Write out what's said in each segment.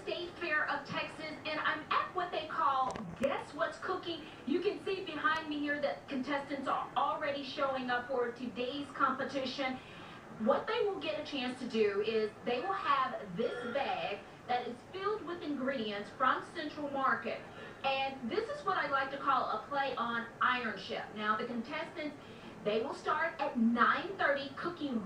State Fair of Texas, and I'm at what they call Guess What's Cooking. You can see behind me here that contestants are already showing up for today's competition. What they will get a chance to do is they will have this bag that is filled with ingredients from Central Market. And this is what I like to call a play on Iron Chef. Now, the contestants, they will start at 9:30 cooking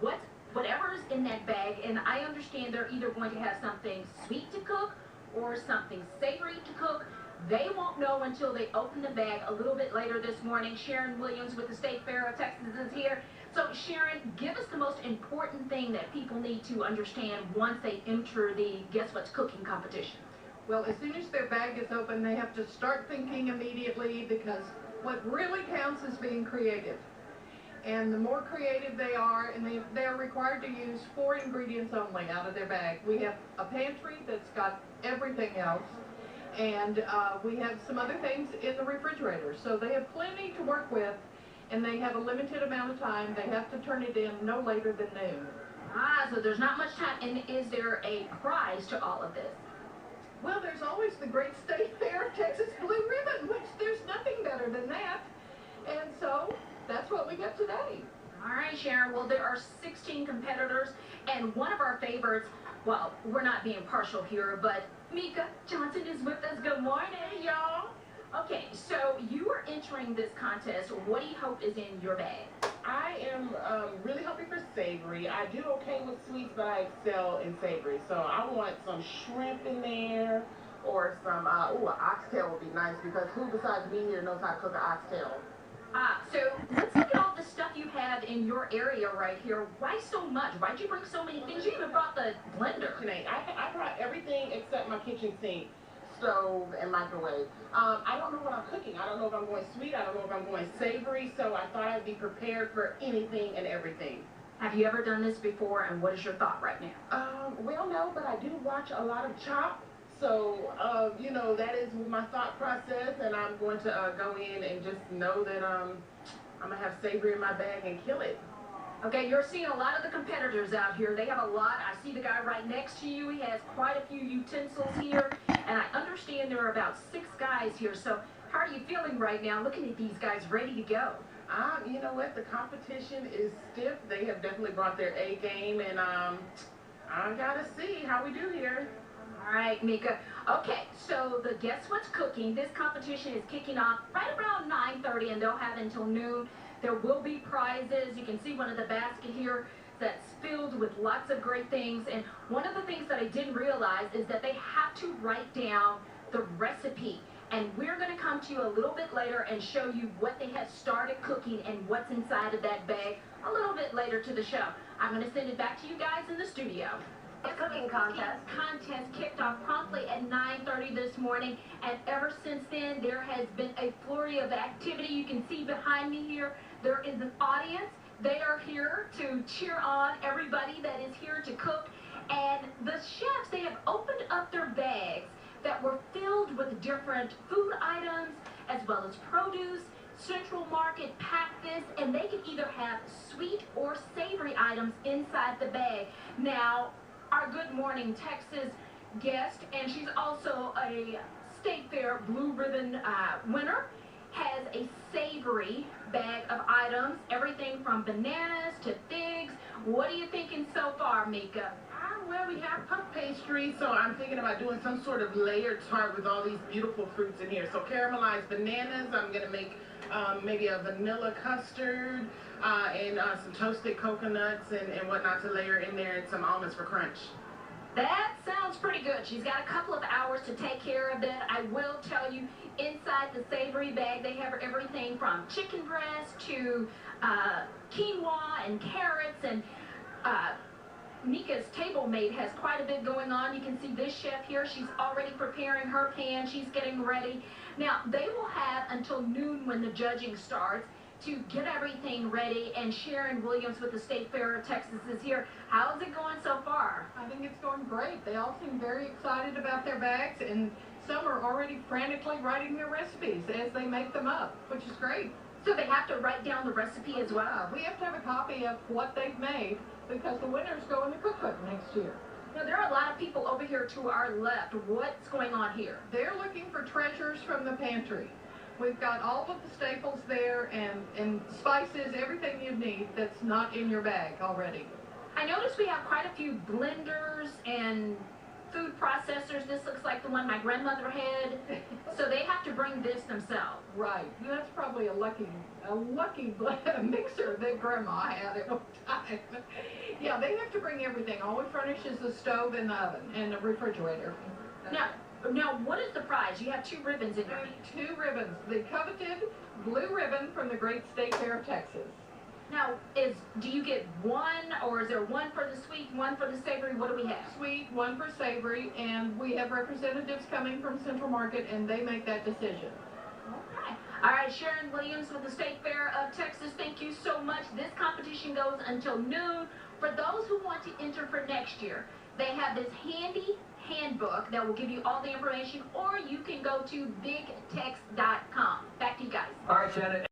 whatever's in that bag, and I understand they're either going to have something sweet to cook or something savory to cook. They won't know until they open the bag a little bit later this morning. Sharon Williams with the State Fair of Texas is here. So Sharon, give us the most important thing that people need to understand once they enter the Guess What's Cooking competition. Well, as soon as their bag is open, they have to start thinking immediately, because what really counts is being creative. And the more creative they are, and they're required to use 4 ingredients only out of their bag. We have a pantry that's got everything else, and we have some other things in the refrigerator. So they have plenty to work with, and they have a limited amount of time. They have to turn it in no later than noon. So there's not much time. And is there a prize to all of this? Well, there's always the great State Fair of Texas Blue Ribbon, which there's nothing better than that. And so that's what we got today. All right, Sharon. Well, there are 16 competitors, and one of our favorites, well, we're not being partial here, but Mika Johnson is with us. Good morning, y'all. Okay, so you are entering this contest. What do you hope is in your bag? I am really hoping for savory. I do okay with sweets, but I excel in savory. So I want some shrimp in there, or some, an oxtail would be nice, because who besides me here knows how to cook an oxtail? So let's look at all the stuff you have in your area right here. Why so much? Why'd you bring so many things? You even brought the blender. I brought everything except my kitchen sink, stove, and microwave. I don't know what I'm cooking. I don't know if I'm going sweet. I don't know if I'm going savory. So I thought I'd be prepared for anything and everything. Have you ever done this before, and what is your thought right now? Well, no, but I do watch a lot of Chop. So, you know, that is my thought process, and I'm going to go in and just know that I'm going to have savory in my bag and kill it. Okay, you're seeing a lot of the competitors out here. They have a lot. I see the guy right next to you. He has quite a few utensils here, and I understand there are about 6 guys here. So how are you feeling right now looking at these guys ready to go? You know what? The competition is stiff. They have definitely brought their A game, and I got to see how we do here. All right, Mika. Okay, so the Guess What's Cooking, this competition is kicking off right around 9:30, and they'll have until noon. There will be prizes. You can see one of the basket here that's filled with lots of great things. And one of the things that I didn't realize is that they have to write down the recipe. And we're going to come to you a little bit later and show you what they have started cooking and what's inside of that bag a little bit later to the show. I'm going to send it back to you guys in the studio. The cooking contest kicked off promptly at 9:30 this morning, and ever since then there has been a flurry of activity. You can see behind me here there is an audience. They are here to cheer on everybody that is here to cook, and the chefs, they have opened up their bags that were filled with different food items as well as produce. Central Market packed this, and they can either have sweet or savory items inside the bag. Now, our Good Morning Texas guest, and she's also a State Fair Blue Ribbon winner, has a savory bag of items, everything from bananas to figs. What are you thinking so far, Mika? Well, we have puff pastry, so I'm thinking about doing some sort of layered tart with all these beautiful fruits in here. So caramelized bananas, I'm going to make maybe a vanilla custard, and some toasted coconuts and whatnot to layer in there, and some almonds for crunch. That sounds pretty good. She's got a couple of hours to take care of that. I will tell you, inside the savory bag, they have everything from chicken breast to quinoa and carrots, and Mika's table mate has quite a bit going on. You can see this chef here. She's already preparing her pan. She's getting ready. Now, they will have until noon when the judging starts to get everything ready, and Sharon Williams with the State Fair of Texas is here. How's it going so far? I think it's going great. They all seem very excited about their bags, and some are already frantically writing their recipes as they make them up, which is great. So they have to write down the recipe as well? We have to have a copy of what they've made, because the winners go in the cookbook next year. Now, there are a lot of people over here to our left. What's going on here? They're looking for treasures from the pantry. We've got all of the staples there and spices, everything you need that's not in your bag already. I noticed we have quite a few blenders and food processors. This looks like the one my grandmother had. So they have to bring this themselves. Right. That's probably a lucky mixer that Grandma had at one time. Yeah, they have to bring everything. All we furnish is the stove and the oven and the refrigerator. Now, what is the prize? You have 2 ribbons in your hand. 2 ribbons. The coveted blue ribbon from the Great State Fair of Texas. Now, do you get one, or is there one for the sweet, one for the savory? What do we have? Sweet, one for savory, and we have representatives coming from Central Market, and they make that decision. Okay. All right, Sharon Williams with the State Fair of Texas, thank you so much. This competition goes until noon. For those who want to enter for next year, they have this handy handbook that will give you all the information, or you can go to bigtex.com. Back to you guys. All right, Shannon.